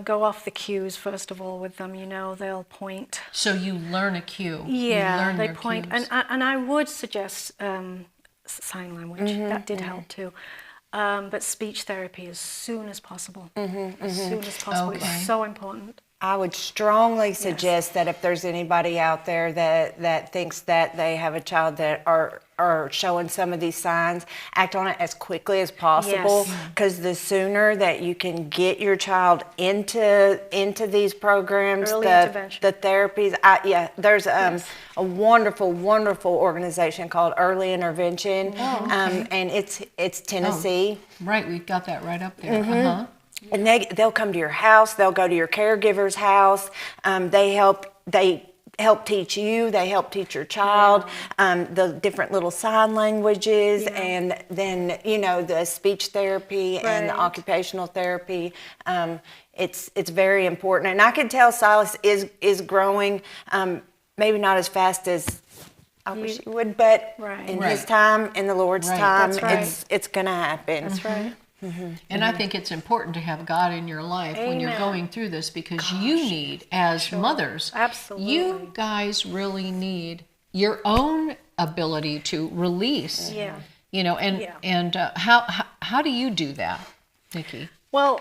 go off the cues first of all with them. They'll point. So you learn a cue. Yeah, they point, and I would suggest sign language. That did help too. But speech therapy as soon as possible. As soon as possible. Okay. It's so important. I would strongly suggest that if there's anybody out there that thinks that they have a child that are showing some of these signs, act on it as quickly as possible, because the sooner that you can get your child into these programs, the therapies. There's a wonderful organization called Early Intervention, and it's Tennessee. Right, we've got that right up there. And they'll come to your house. They'll go to your caregiver's house. They help teach you. They help teach your child the different little sign languages, and then the speech therapy and the occupational therapy. It's very important, and I can tell Silas is growing. Maybe not as fast as I wish he would, but in his time, in the Lord's time, it's going to happen. That's right. And I think it's important to have God in your life when you're going through this, because you need, as mothers, you guys really need your own ability to release. And how do you do that, Nikki? Well,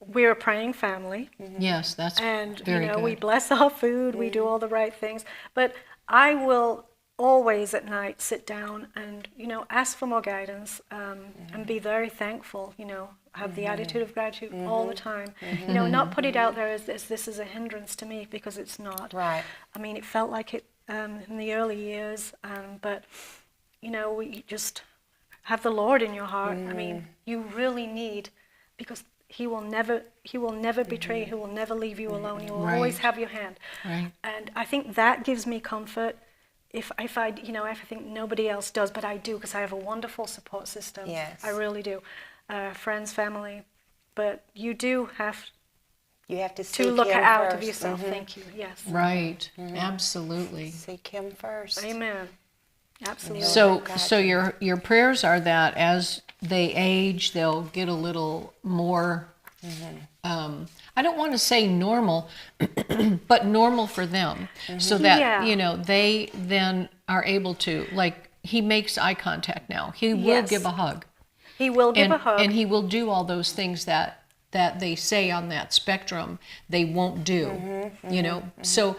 we're a praying family. Yes, that's very good. We bless our food. We do all the right things. But I will always at night sit down and ask for more guidance, and be very thankful, have the attitude of gratitude all the time, not put it out there as this is a hindrance to me, because it's not. I mean, it felt like it in the early years, but you just have the Lord in your heart. I mean, you really need, because He will never betray you. He will never leave you alone. He will always have your hand. And I think that gives me comfort. If I think nobody else does, but I do, because I have a wonderful support system. I really do. Friends, family, but you do have to look out of yourself. Thank you. Yes. Right. Absolutely. Seek Him first. Amen. Absolutely. So your prayers are that as they age, they'll get a little more. I don't want to say normal, but normal for them, so that they then are able to, like, he makes eye contact now. He will give a hug. He will give a hug, and he will do all those things that they say on that spectrum they won't do. So.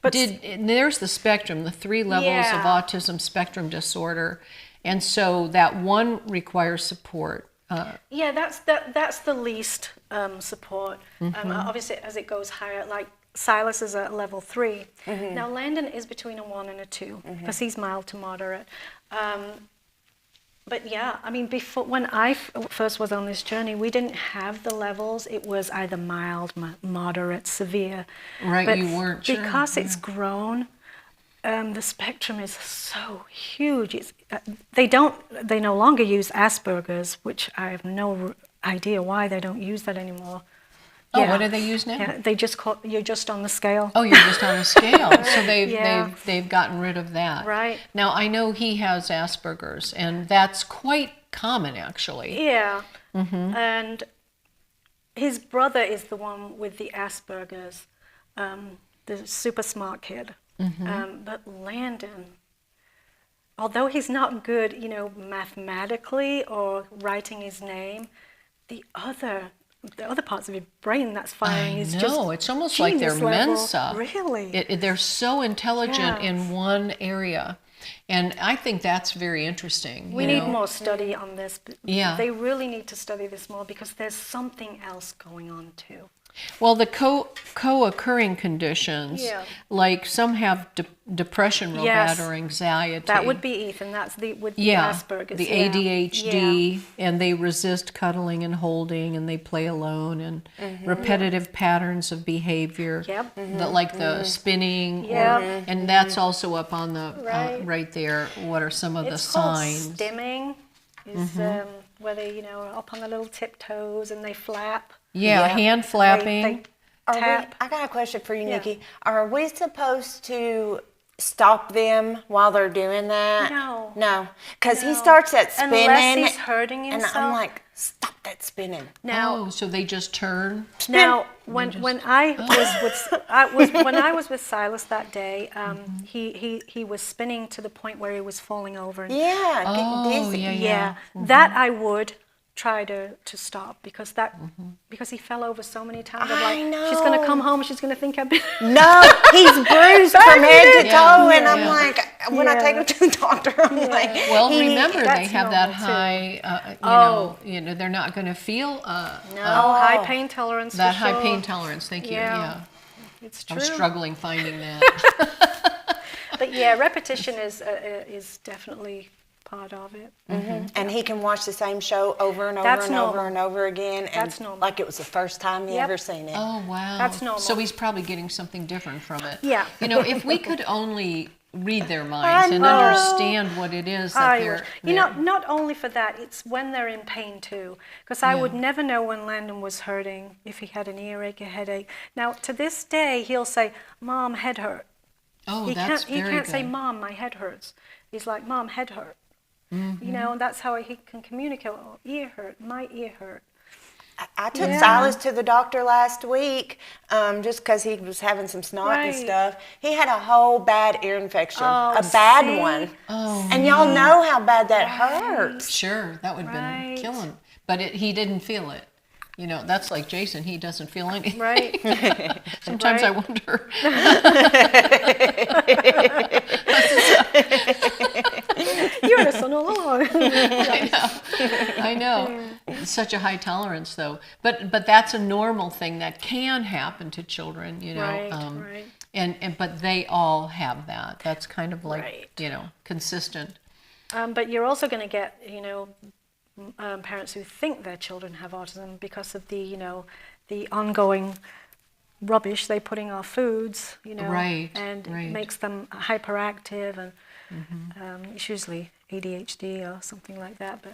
But there's the spectrum, the 3 levels of autism spectrum disorder, and so that one requires support. That's the least support. Obviously, as it goes higher, like Silas is at level 3. Now Landon is between a 1 and a 2, because he's mild to moderate. But I mean, before, when I first was on this journey, we didn't have the levels. It was either mild, moderate, severe. Right, but you weren't sure. Because it's grown, the spectrum is so huge. They no longer use Asperger's, which I have no idea why they don't use that anymore. Oh, what do they use now? Yeah, they just call, you're just on the scale. Oh, you're just on the scale. So they've gotten rid of that. Right. Now, I know he has Asperger's, and that's quite common, actually. Yeah. And his brother is the one with the Asperger's, the super smart kid. But Landon, although he's not good, mathematically or writing his name, the other the other parts of your brain that's firing is just it's almost like they're genius level. Mensa. Really? They're so intelligent Yeah. in one area. And I think that's very interesting. We need more study on this. Yeah. They really need to study this more because there's something else going on too. Well, the co-occurring conditions, Yeah. like some have depression real Yes. bad or anxiety. That would be Ethan. That's with the yeah, Asperger's. the yeah. ADHD, and they resist cuddling and holding, and they play alone, and repetitive patterns of behavior. Yep. Like the spinning, Yep. and that's also up on the Right. right there. What are some of the It's called signs? stimming. Is where they are up on their little tiptoes and they flap. Yeah, hand flapping. They Are we, tap. I got a question for you, Yeah. Nikki. Are we supposed to stop them while they're doing that? No. No. Because he No. starts that spinning. Unless he's hurting and himself. I'm like, stop that spinning. Now, So they just turn. Now, when I was with Silas that day, he was spinning to the point where he was falling over. And, Yeah, getting dizzy. yeah, that I would try to stop because because he fell over so many times. I'm I like, she's gonna know. come home. She's gonna think I've been. No, he's bruised from head to toe, and I'm Yeah. like, when I take him to the doctor, I'm like, Well, he- remember they that's have that normal, too. high, you know, they're not going to feel high pain tolerance. that for high sure. pain tolerance. Thank you. Yeah. Yeah, It's true. I'm struggling finding that. But yeah, repetition is definitely part of it. And he can watch the same show over and over That's and over normal. and over again, and That's normal. like it was the first time he Yep. ever seen it. Oh wow, That's normal. So he's probably getting something different from it. Yeah. You know, if we could only read their minds and understand what it is that I they're, would. You know, not only for that, it's when they're in pain too. Because I would never know when Landon was hurting, if he had an earache, a headache. Now, to this day, he'll say, "Mom, head hurt." oh, He that's can't. He very can't good. say, "Mom, my head hurts." He's like, "Mom, head hurt." You know, and that's how he can communicate. Oh, ear hurt. My ear hurt. I took Yeah. Silas to the doctor last week just because he was having some snot and Right. stuff. He had a whole bad ear infection, Oh, a bad see? one. Oh, And y'all know how bad that hurts. sure, that would have Right. been killing. But he didn't feel it. You know, that's like Jason. He doesn't feel anything. Right. Sometimes I Right. wonder. You were a son all along. I know. It's such a high tolerance, though. But that's a normal thing that can happen to children. You know. Right, right. And but they all have that. That's kind of like Right. you know consistent. But you're also going to get, you know, parents who think their children have autism because of the, you know, the ongoing rubbish they put in our foods, you know, Right, and right. it makes them hyperactive, and it's usually ADHD or something like that.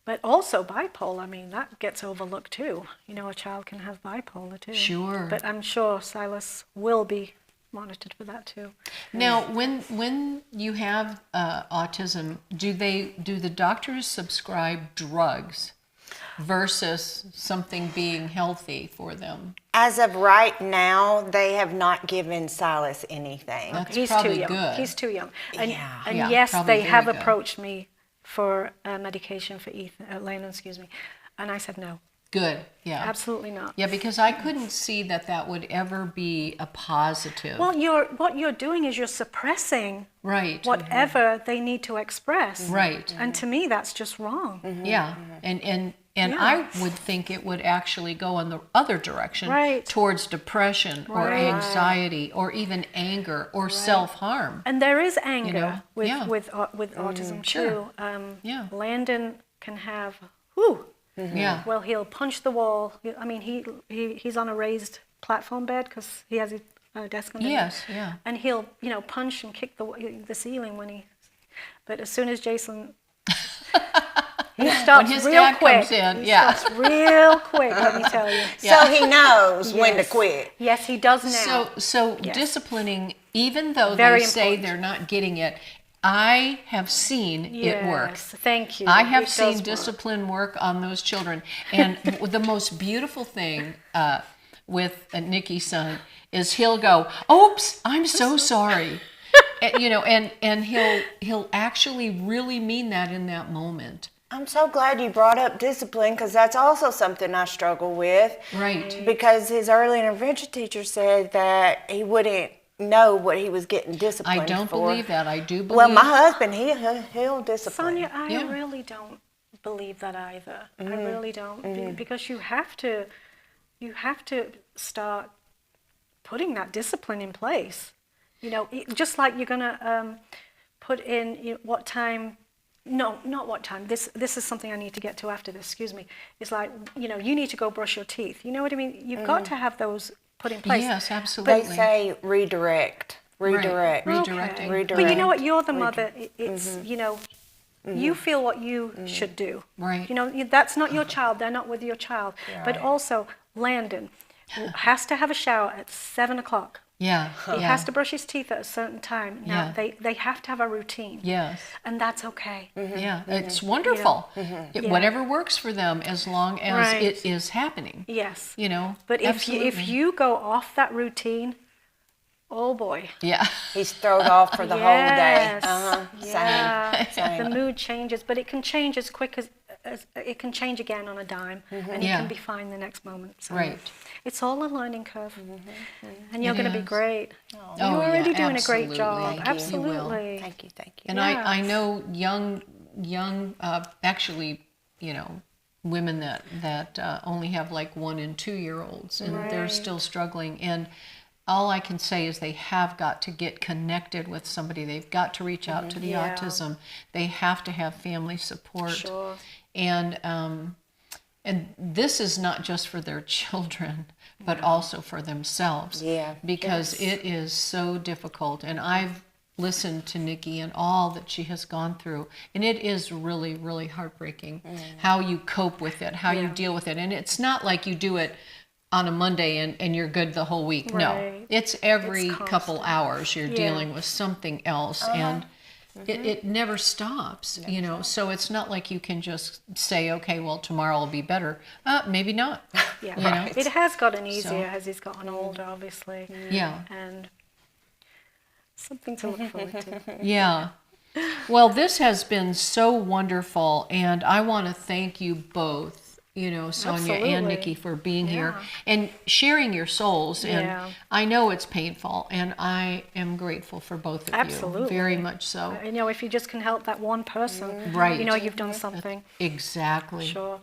But also bipolar. I mean, that gets overlooked too. You know, a child can have bipolar too. Sure. But I'm sure Silas will be monitored for that too. Now, when you have autism, do the doctors prescribe drugs versus something being healthy for them? As of right now, they have not given Silas anything. That's He's probably too young. good. He's too young. And, Yeah. and Yeah, yes, probably they very have good. approached me for medication for Landon, excuse me. And I said no, Good. Yeah. absolutely not. Yeah, because I couldn't see that would ever be a positive. Well, what you're doing is you're suppressing right. whatever they need to express. Right. And to me, that's just wrong. Yeah. And Yeah. I would think it would actually go in the other direction Right. towards depression or Right. anxiety or even anger or self-harm. And there is anger know, with yeah. with autism sure. too. Yeah. Landon can have, whew, Yeah. well, he'll punch the wall. I mean, he's on a raised platform bed because he has a desk underneath. Yes, yeah. And he'll, you know, punch and kick the ceiling when he. But as soon as Jason, he stops his real dad quick. comes in, He yeah. stops real quick. Let me tell you. So he knows when to Yes. quit. Yes, he does now. So Yes. disciplining, even though Very they say important. they're not getting it, I have seen it work. Yes, thank you. I have It seen does work. discipline work on those children. And the most beautiful thing with Nikki's son is he'll go, "Oops, I'm so sorry." And, you know, and he'll actually really mean that in that moment. I'm so glad you brought up discipline, because that's also something I struggle with. Right. Because his early intervention teacher said that he wouldn't know what he was getting disciplined for. I don't believe that. I do believe. Well, my husband, he'll discipline. Sonia, I Yeah. really don't believe that either. I really don't, because you have to start putting that discipline in place. You know, just like you're gonna put in what time. No, not what time. This is something I need to get to after this. Excuse me. It's like, you need to go brush your teeth. You know what I mean? You've got to have those put in place. Yes, absolutely. They say redirect. Redirecting. Okay. But you know what? You're the mother. It's you feel what you should do. Right. That's not your child. They're not with your child. But also, Landon has to have a shower at 7 o'clock. Yeah. He has to brush his teeth at a certain time. Now, they have to have a routine. Yes. And that's okay. Yeah, it's wonderful. Whatever works for them, as long as it is happening. Yes. But if you go off that routine, oh boy. Yeah. He's thrown off for the whole day. Yeah. Same. The mood changes, but it can change as quick as it can change again on a dime, and you can be fine the next moment. So Right. It's all a learning curve, and you're going to be great. Oh, You're already doing a great absolutely. job. Thank you. Absolutely. Thank you. And I know young, actually, women that only have like 1 and 2 year olds, and they're still struggling. And all I can say is they have got to get connected with somebody. They've got to reach out to the autism. They have to have family support. Sure. And this is not just for their children, but also for themselves. Yeah. Because it is so difficult. And I've listened to Nikki and all that she has gone through. And it is really, really heartbreaking how you cope with it, how you deal with it. And it's not like you do it on a Monday and you're good the whole week. No, it's every couple hours you're dealing with something else. And it never stops, so it's not like you can just say, okay, well, tomorrow will be better. Maybe not. Yeah, it has gotten easier as he's gotten older, obviously. Yeah. And something to look forward to. Yeah. Well, this has been so wonderful, and I want to thank you both, Sonia Absolutely. and Nikki, for being here and sharing your souls. And I know it's painful, and I am grateful for both of Absolutely. you. Very much so. If you just can help that one person, Right. You've done something. Exactly. Sure.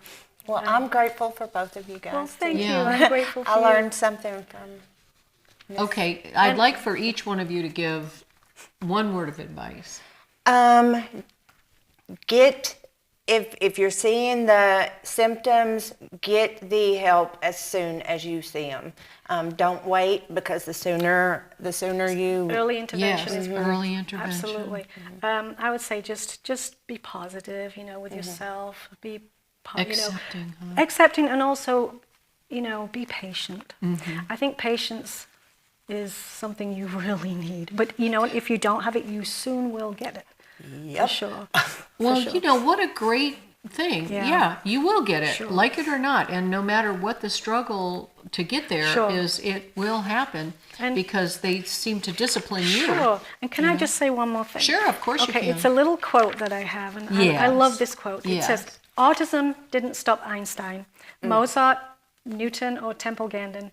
Well, I'm grateful for both of you guys. Well, thank you. Yeah. I'm grateful for I you. learned something from. Okay, I'd like for each one of you to give one word of advice. If you're seeing the symptoms, get the help as soon as you see them. Don't wait, because the sooner you Early intervention Yes, is early intervention. Absolutely. I would say just be positive, with yourself. Be Accepting, accepting, and also, be patient. I think patience is something you really need. But if you don't have it, you soon will get it. Yep. For sure. Well, For sure. what a great thing. Yeah, you will get it, like it or not. And no matter what the struggle to get there is, it will happen, because they seem to discipline you. Sure. And can I just say one more thing? Sure, of course you can. Okay, it's a little quote that I have, and I love this quote. It says, autism didn't stop Einstein, Mozart, Newton, or Temple Grandin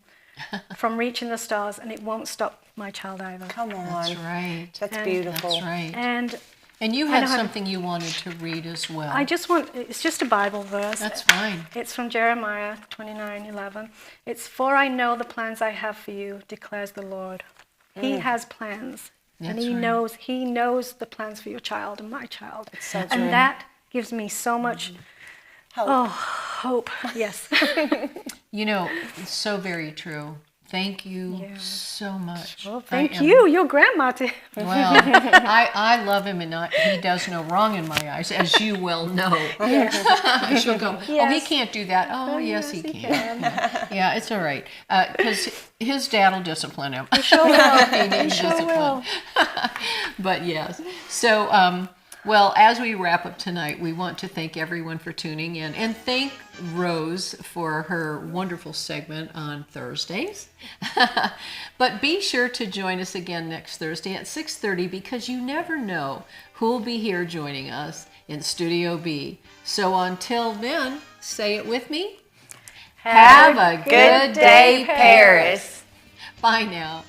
from reaching the stars, and it won't stop my child either. Come on. That's right. That's beautiful. That's right. And you had something you wanted to read as well. It's just a Bible verse. That's fine. It's from Jeremiah 29:11. It's, for I know the plans I have for you, declares the Lord. He has plans. And he knows the plans for your child and my child. And that gives me so much hope. Yes. It's so very true. Thank you so much. Well, thank you. Your grandma too. Well, I love him, and he does no wrong in my eyes, as you well know. She'll go, oh, he can't do that. Oh, yes, he can. Yeah, it's all right. Because his dad will discipline him. He sure will. He needs discipline. But yes. So Well, as we wrap up tonight, we want to thank everyone for tuning in and thank Rose for her wonderful segment on Thursdays. But be sure to join us again next Thursday at 6:30 because you never know who will be here joining us in Studio B. So until then, say it with me. Have a good day, Paris. Bye now.